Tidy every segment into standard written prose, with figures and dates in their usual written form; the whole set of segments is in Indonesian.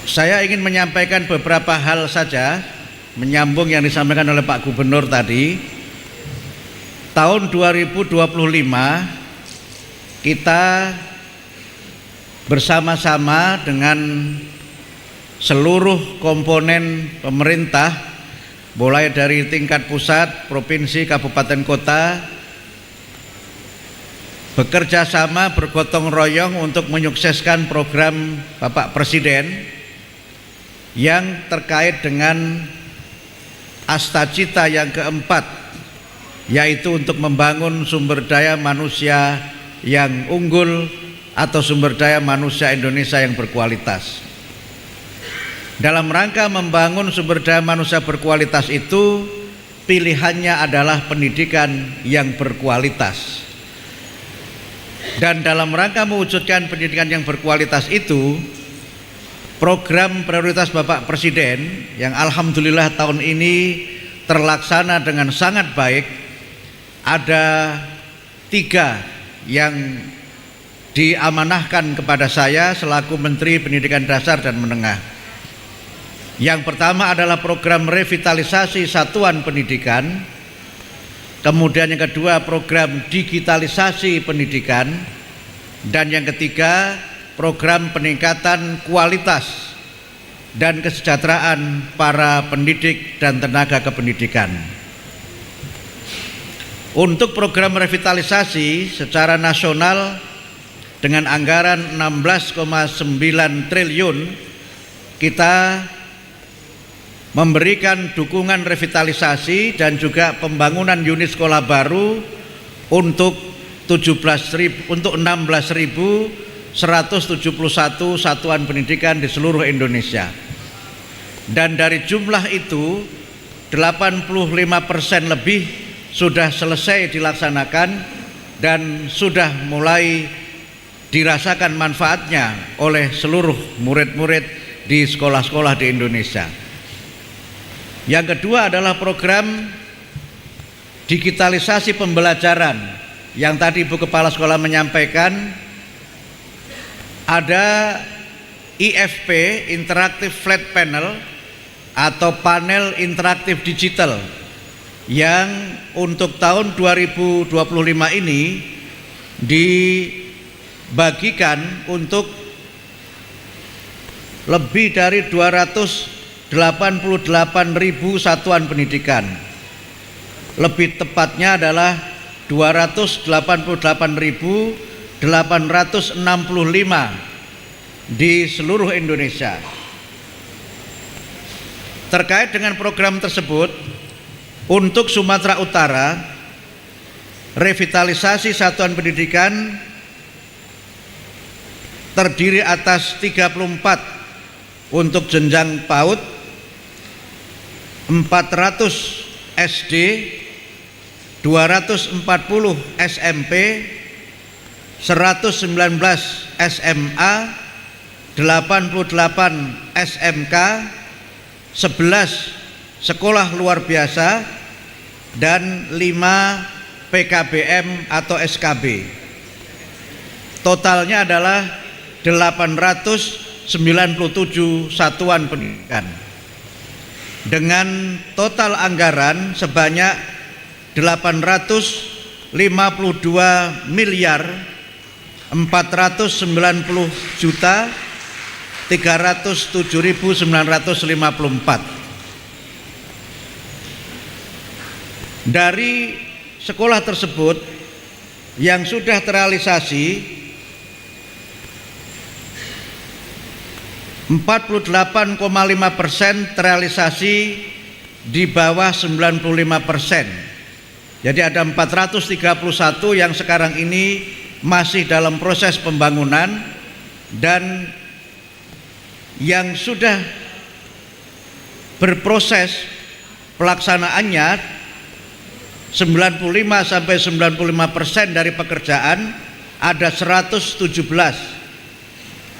Saya ingin menyampaikan beberapa hal saja, menyambung yang disampaikan oleh Pak Gubernur tadi. Tahun 2025 kita bersama-sama dengan seluruh komponen pemerintah, mulai dari tingkat pusat, provinsi, kabupaten, kota, bekerja sama bergotong royong untuk menyukseskan program Bapak Presiden yang terkait dengan Astacita yang keempat, yaitu untuk membangun sumber daya manusia yang unggul atau sumber daya manusia Indonesia yang berkualitas. Dalam rangka membangun sumber daya manusia berkualitas itu, pilihannya adalah pendidikan yang berkualitas. Dan dalam rangka mewujudkan pendidikan yang berkualitas itu, program prioritas Bapak Presiden yang alhamdulillah tahun ini terlaksana dengan sangat baik, ada 3 yang diamanahkan kepada saya selaku Menteri Pendidikan Dasar dan Menengah. Yang pertama adalah program revitalisasi satuan pendidikan, kemudian yang kedua program digitalisasi pendidikan, dan yang ketiga program peningkatan kualitas dan kesejahteraan para pendidik dan tenaga kependidikan. Untuk program revitalisasi secara nasional dengan anggaran 16,9 triliun, kita memberikan dukungan revitalisasi dan juga pembangunan unit sekolah baru untuk 16.171 satuan pendidikan di seluruh Indonesia. Dan dari jumlah itu 85% lebih sudah selesai dilaksanakan dan sudah mulai dirasakan manfaatnya oleh seluruh murid-murid di sekolah-sekolah di Indonesia. Yang kedua adalah program digitalisasi pembelajaran yang tadi Ibu Kepala Sekolah menyampaikan. Ada IFP, Interactive Flat Panel atau panel interaktif digital, yang untuk tahun 2025 ini dibagikan untuk lebih dari 288.000 satuan pendidikan. Lebih tepatnya adalah 288.865 di seluruh Indonesia. Terkait dengan program tersebut, untuk Sumatera Utara, revitalisasi satuan pendidikan terdiri atas 34 untuk jenjang PAUD, 400 SD, 240 SMP, 119 SMA, 88 SMK, 11 sekolah luar biasa, dan 5 PKBM atau SKB. Totalnya adalah 897 satuan pendidikan dengan total anggaran sebanyak 852 miliar 490 juta 307.954. Dari sekolah tersebut yang sudah terrealisasi 48,5% terrealisasi di bawah 95%. Jadi ada 431 yang sekarang ini masih dalam proses pembangunan, dan yang sudah berproses pelaksanaannya 95 sampai 95% dari pekerjaan, ada 117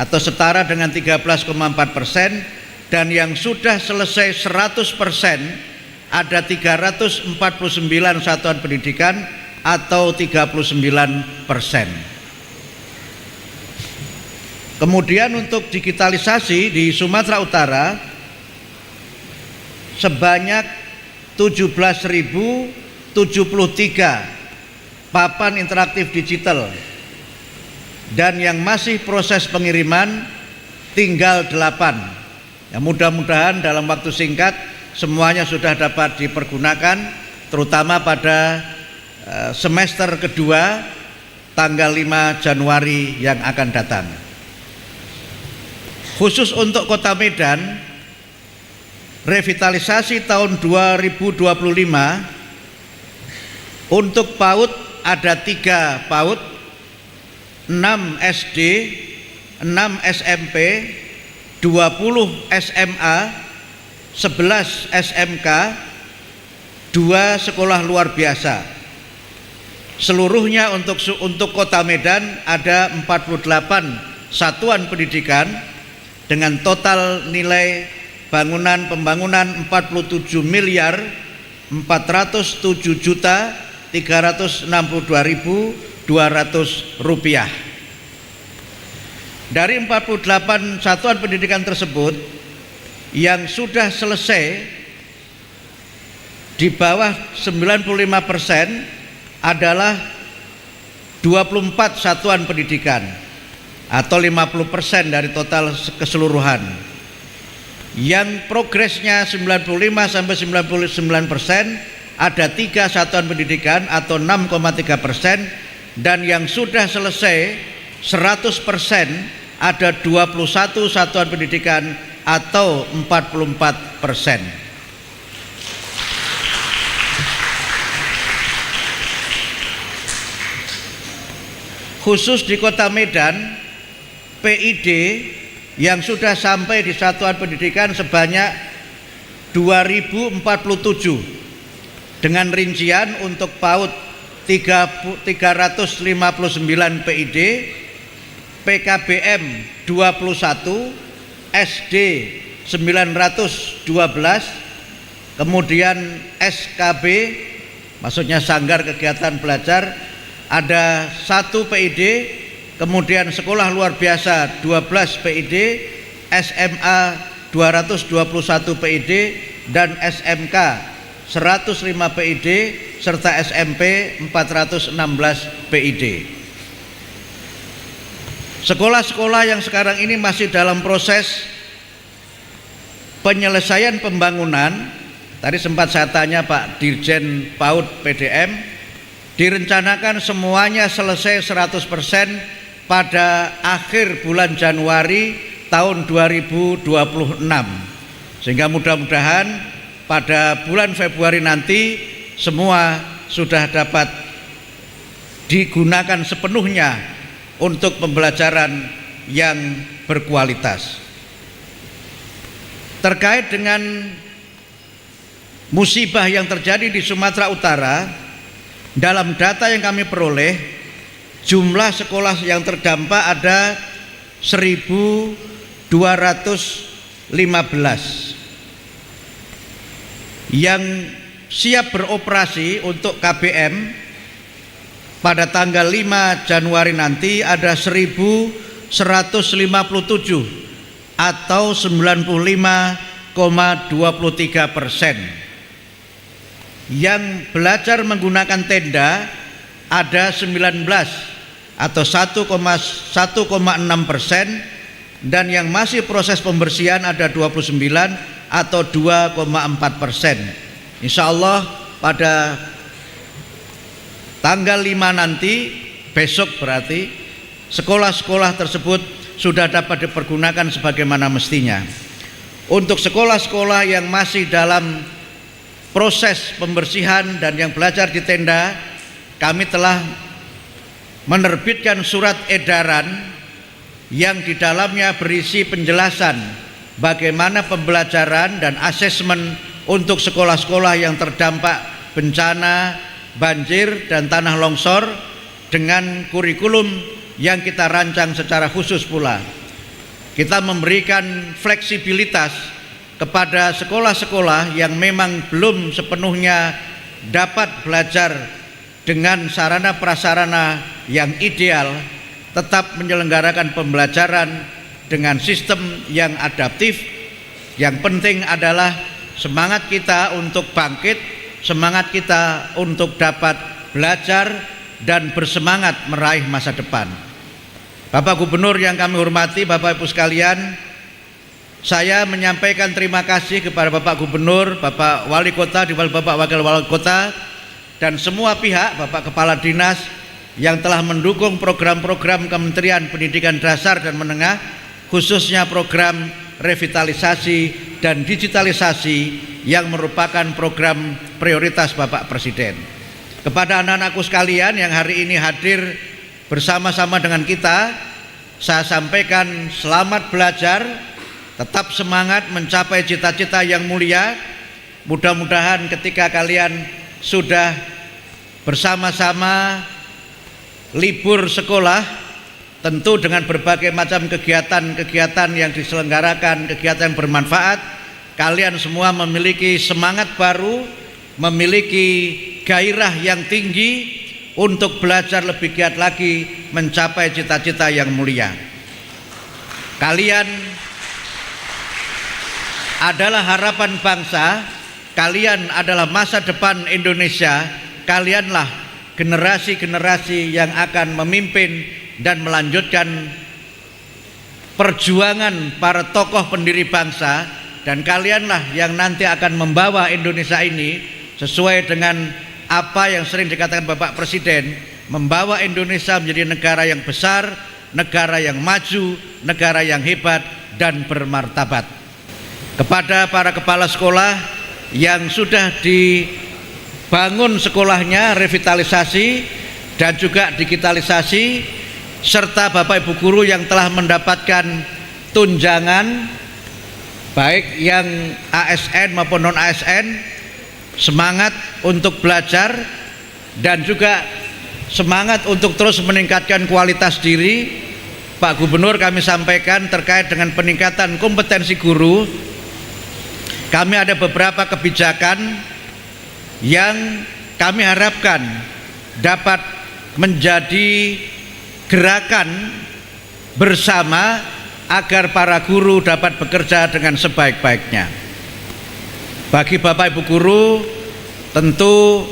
atau setara dengan 13,4%, dan yang sudah selesai 100% ada 349 satuan pendidikan atau 39%. Kemudian untuk digitalisasi di Sumatera Utara sebanyak 17.073 papan interaktif digital, dan yang masih proses pengiriman tinggal 8. Ya, mudah-mudahan dalam waktu singkat semuanya sudah dapat dipergunakan, terutama pada semester kedua tanggal 5 Januari yang akan datang. Khusus untuk Kota Medan, revitalisasi tahun 2025 untuk PAUD ada 3 PAUD, 6 SD, 6 SMP, 20 SMA, 11 SMK, 2 sekolah luar biasa. Seluruhnya untuk Kota Medan ada 48 satuan pendidikan dengan total nilai pembangunan 47.407.362.200 rupiah. Dari 48 satuan pendidikan tersebut, yang sudah selesai di bawah 95% adalah 24 satuan pendidikan atau 50% dari total keseluruhan. Yang progresnya 95 sampai 99% ada 3 satuan pendidikan atau 6,3%, dan yang sudah selesai 100% ada 21 satuan pendidikan atau 44%. Khusus di Kota Medan, PID yang sudah sampai di satuan pendidikan sebanyak 2047, dengan rincian untuk PAUD 359 PID, PKBM 21, SD 912, kemudian SKB maksudnya Sanggar Kegiatan Belajar ada 1 PID, kemudian sekolah luar biasa 12 PID, SMA 221 PID, dan SMK 105 PID, serta SMP 416 PID. Sekolah-sekolah yang sekarang ini masih dalam proses penyelesaian pembangunan, tadi sempat saya tanya Pak Dirjen PAUD PDM, direncanakan semuanya selesai 100% pada akhir bulan Januari tahun 2026, sehingga mudah-mudahan pada bulan Februari nanti semua sudah dapat digunakan sepenuhnya untuk pembelajaran yang berkualitas. Terkait dengan musibah yang terjadi di Sumatera Utara, dalam data yang kami peroleh, jumlah sekolah yang terdampak ada 1.215 yang siap beroperasi. Untuk KBM pada tanggal 5 Januari nanti ada 1.157 atau 95,23%. Yang belajar menggunakan tenda ada 19 atau 1,6%, dan yang masih proses pembersihan ada 29 atau 2,4%. Insya Allah pada tanggal 5 nanti, besok berarti, sekolah-sekolah tersebut sudah dapat dipergunakan sebagaimana mestinya. Untuk sekolah-sekolah yang masih dalam proses pembersihan dan yang belajar di tenda, kami telah menerbitkan surat edaran yang di dalamnya berisi penjelasan bagaimana pembelajaran dan asesmen untuk sekolah-sekolah yang terdampak bencana banjir dan tanah longsor, dengan kurikulum yang kita rancang secara khusus pula. Kita memberikan fleksibilitas kepada sekolah-sekolah yang memang belum sepenuhnya dapat belajar dengan sarana prasarana yang ideal, tetap menyelenggarakan pembelajaran dengan sistem yang adaptif. Yang penting adalah semangat kita untuk bangkit, semangat kita untuk dapat belajar dan bersemangat meraih masa depan. Bapak Gubernur yang kami hormati, Bapak Ibu sekalian, saya menyampaikan terima kasih kepada Bapak Gubernur, Bapak Wali Kota, Bapak Wakil Wali Kota, dan semua pihak, Bapak Kepala Dinas yang telah mendukung program-program Kementerian Pendidikan Dasar dan Menengah, khususnya program revitalisasi dan digitalisasi yang merupakan program prioritas Bapak Presiden. Kepada anak-anakku sekalian yang hari ini hadir bersama-sama dengan kita, saya sampaikan selamat belajar, tetap semangat mencapai cita-cita yang mulia. Mudah-mudahan ketika kalian sudah bersama-sama libur sekolah, tentu dengan berbagai macam kegiatan-kegiatan yang diselenggarakan, kegiatan yang bermanfaat, kalian semua memiliki semangat baru, memiliki gairah yang tinggi untuk belajar lebih giat lagi mencapai cita-cita yang mulia. Kalian adalah harapan bangsa, kalian adalah masa depan Indonesia, kalianlah generasi-generasi yang akan memimpin dan melanjutkan perjuangan para tokoh pendiri bangsa, dan kalianlah yang nanti akan membawa Indonesia ini sesuai dengan apa yang sering dikatakan Bapak Presiden, membawa Indonesia menjadi negara yang besar, negara yang maju, negara yang hebat dan bermartabat. Kepada para kepala sekolah yang sudah dibangun sekolahnya, revitalisasi dan juga digitalisasi, serta Bapak Ibu guru yang telah mendapatkan tunjangan baik yang ASN maupun non ASN, semangat untuk belajar dan juga semangat untuk terus meningkatkan kualitas diri. Pak Gubernur, kami sampaikan terkait dengan peningkatan kompetensi guru, kami ada beberapa kebijakan yang kami harapkan dapat menjadi gerakan bersama agar para guru dapat bekerja dengan sebaik-baiknya. Bagi Bapak Ibu guru, tentu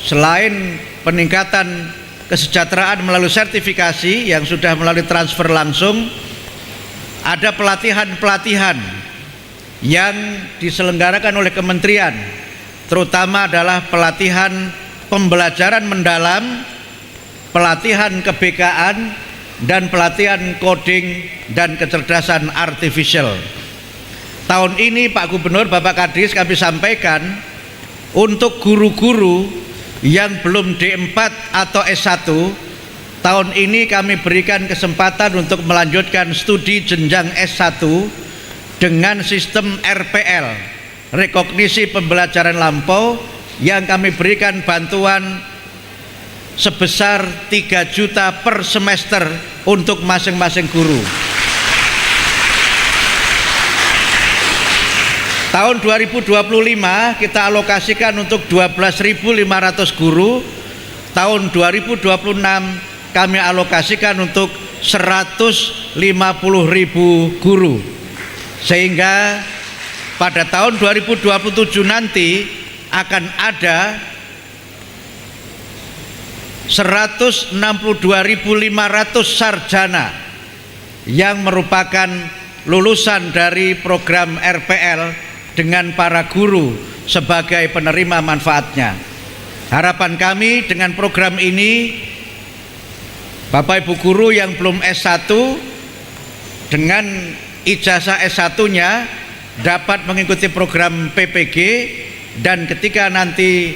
selain peningkatan kesejahteraan melalui sertifikasi yang sudah melalui transfer langsung, ada pelatihan-pelatihan yang diselenggarakan oleh kementerian, terutama adalah pelatihan pembelajaran mendalam, pelatihan keBK-an, dan pelatihan coding dan kecerdasan artifisial. Tahun ini Pak Gubernur, Bapak Kadis, kami sampaikan untuk guru-guru yang belum D4 atau S1, tahun ini kami berikan kesempatan untuk melanjutkan studi jenjang S1 dengan sistem RPL, rekognisi pembelajaran lampau, yang kami berikan bantuan sebesar 3 juta per semester untuk masing-masing guru. Tahun 2025 kita alokasikan untuk 12.500 guru. Tahun 2026 kami alokasikan untuk 150.000 guru. Sehingga pada tahun 2027 nanti akan ada 162.500 sarjana yang merupakan lulusan dari program RPL dengan para guru sebagai penerima manfaatnya. Harapan kami dengan program ini, Bapak Ibu guru yang belum S1 dengan ijazah S1-nya dapat mengikuti program PPG, dan ketika nanti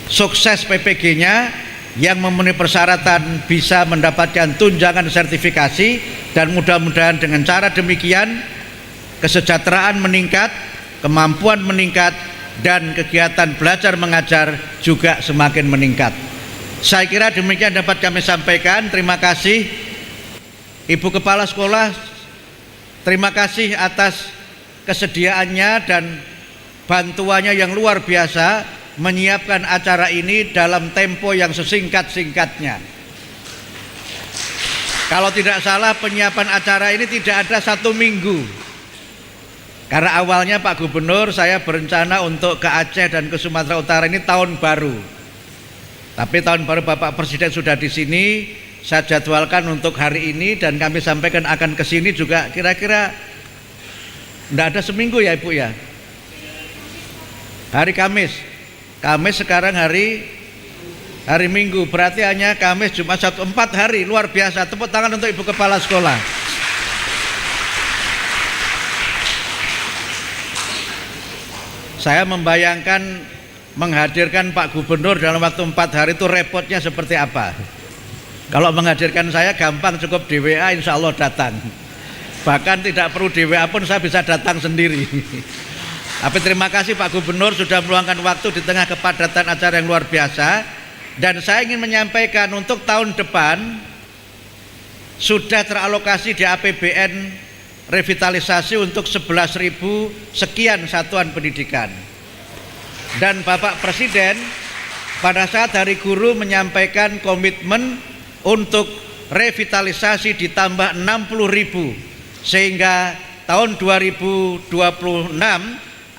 sukses PPG-nya yang memenuhi persyaratan bisa mendapatkan tunjangan sertifikasi, dan mudah-mudahan dengan cara demikian kesejahteraan meningkat, kemampuan meningkat, dan kegiatan belajar mengajar juga semakin meningkat. Saya kira demikian dapat kami sampaikan. Terima kasih Ibu Kepala Sekolah, terima kasih atas kesediaannya dan bantuannya yang luar biasa menyiapkan acara ini dalam tempo yang sesingkat-singkatnya. Kalau tidak salah penyiapan acara ini tidak ada 1 minggu. Karena awalnya Pak Gubernur saya berencana untuk ke Aceh dan ke Sumatera Utara ini tahun baru. Tapi tahun baru Bapak Presiden sudah di sini, saya jadwalkan untuk hari ini dan kami sampaikan akan ke sini juga kira-kira tidak ada seminggu ya Ibu ya. Hari Kamis. Kamis sekarang hari Minggu, berarti hanya Kamis, Jumat, Sabtu, 4 hari, luar biasa. Tepuk tangan untuk Ibu Kepala Sekolah. Saya membayangkan menghadirkan Pak Gubernur dalam waktu 4 hari itu repotnya seperti apa. Kalau menghadirkan saya gampang, cukup di WA insya Allah datang. Bahkan tidak perlu di WA pun saya bisa datang sendiri. Tapi terima kasih Pak Gubernur sudah meluangkan waktu di tengah kepadatan acara yang luar biasa. Dan saya ingin menyampaikan untuk tahun depan sudah teralokasi di APBN revitalisasi untuk 11.000 sekian satuan pendidikan. Dan Bapak Presiden pada saat Hari Guru menyampaikan komitmen untuk revitalisasi ditambah 60.000 sehingga tahun 2026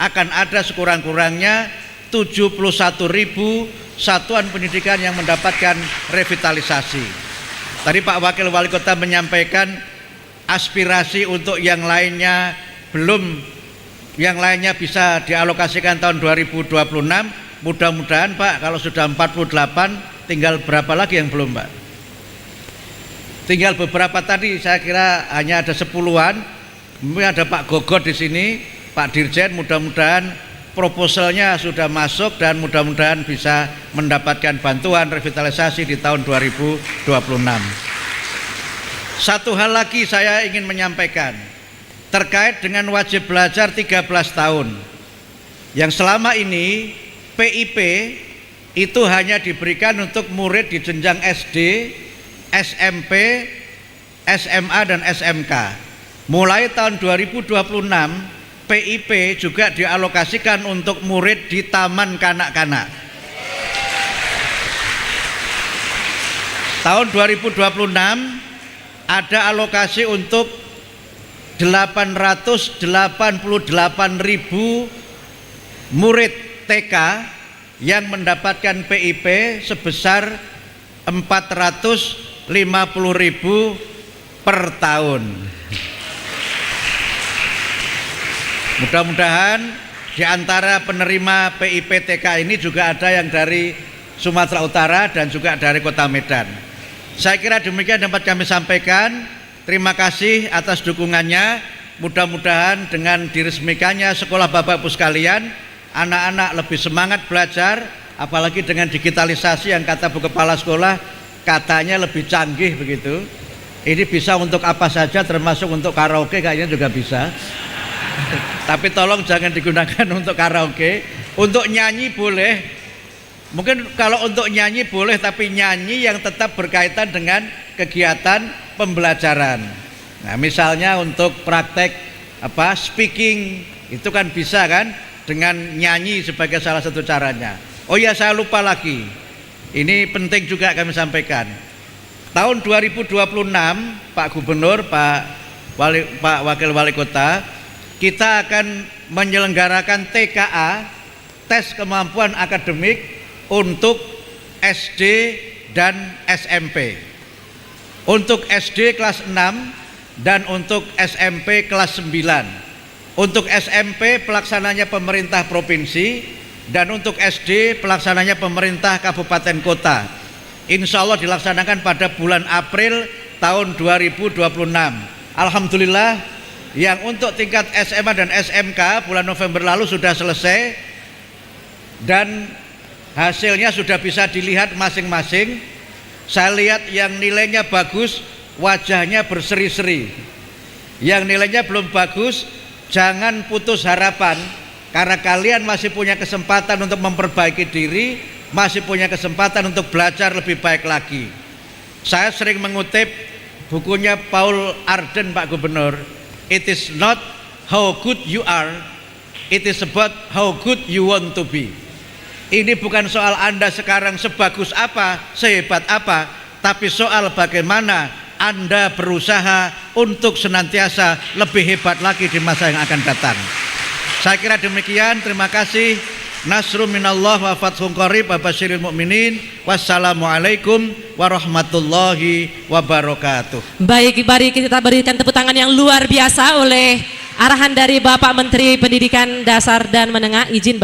akan ada sekurang-kurangnya 71.000 satuan pendidikan yang mendapatkan revitalisasi. Tadi Pak Wakil Wali Kota menyampaikan aspirasi untuk yang lainnya bisa dialokasikan tahun 2026. Mudah-mudahan Pak, kalau sudah 48 tinggal berapa lagi yang belum Pak? Tinggal beberapa tadi, saya kira hanya ada 10-an. Mungkin ada Pak Gogot di sini, Pak Dirjen, mudah-mudahan proposalnya sudah masuk dan mudah-mudahan bisa mendapatkan bantuan revitalisasi di tahun 2026. Satu hal lagi saya ingin menyampaikan terkait dengan wajib belajar 13 tahun yang selama ini PIP itu hanya diberikan untuk murid di jenjang SD, SMP, SMA dan SMK. Mulai tahun 2026 PIP juga dialokasikan untuk murid di taman kanak-kanak. Tahun 2026 ada alokasi untuk 888.000 murid TK yang mendapatkan PIP sebesar 450.000 per tahun. Mudah-mudahan di antara penerima PIP TK ini juga ada yang dari Sumatera Utara dan juga dari Kota Medan. Saya kira demikian dapat kami sampaikan. Terima kasih atas dukungannya. Mudah-mudahan dengan diresmikannya sekolah Bapak Ibu sekalian, anak-anak lebih semangat belajar, apalagi dengan digitalisasi yang kata Bu Kepala Sekolah katanya lebih canggih begitu. Ini bisa untuk apa saja, termasuk untuk karaoke kayaknya juga bisa. Tapi tolong jangan digunakan untuk karaoke. Untuk nyanyi boleh. Mungkin kalau untuk nyanyi boleh, tapi nyanyi yang tetap berkaitan dengan kegiatan pembelajaran. Nah, misalnya untuk praktek speaking itu kan bisa kan dengan nyanyi sebagai salah satu caranya. Oh ya, saya lupa lagi. Ini penting juga kami sampaikan. Tahun 2026 Pak Gubernur, Pak Wakil Wali Kota, kita akan menyelenggarakan TKA, tes kemampuan akademik untuk SD dan SMP. Untuk SD kelas 6 dan untuk SMP kelas 9. Untuk SMP pelaksananya pemerintah provinsi dan untuk SD pelaksananya pemerintah kabupaten kota. Insya Allah dilaksanakan pada bulan April tahun 2026. Alhamdulillah, yang untuk tingkat SMA dan SMK bulan November lalu sudah selesai dan hasilnya sudah bisa dilihat masing-masing. Saya lihat yang nilainya bagus wajahnya berseri-seri. Yang nilainya belum bagus jangan putus harapan, karena kalian masih punya kesempatan untuk memperbaiki diri, masih punya kesempatan untuk belajar lebih baik lagi. Saya sering mengutip bukunya Paul Arden, Pak Gubernur. It is not how good you are, it is about how good you want to be. Ini bukan soal Anda sekarang sebagus apa, sehebat apa, tapi soal bagaimana Anda berusaha untuk senantiasa lebih hebat lagi di masa yang akan datang. Saya kira demikian. Terima kasih. Nasrun minallah wa fathun qarib wa basyiril mu'minin. Wassalamualaikum warahmatullahi wabarakatuh. Baik, mari kita berikan tepuk tangan yang luar biasa oleh arahan dari Bapak Menteri Pendidikan Dasar dan Menengah. Izin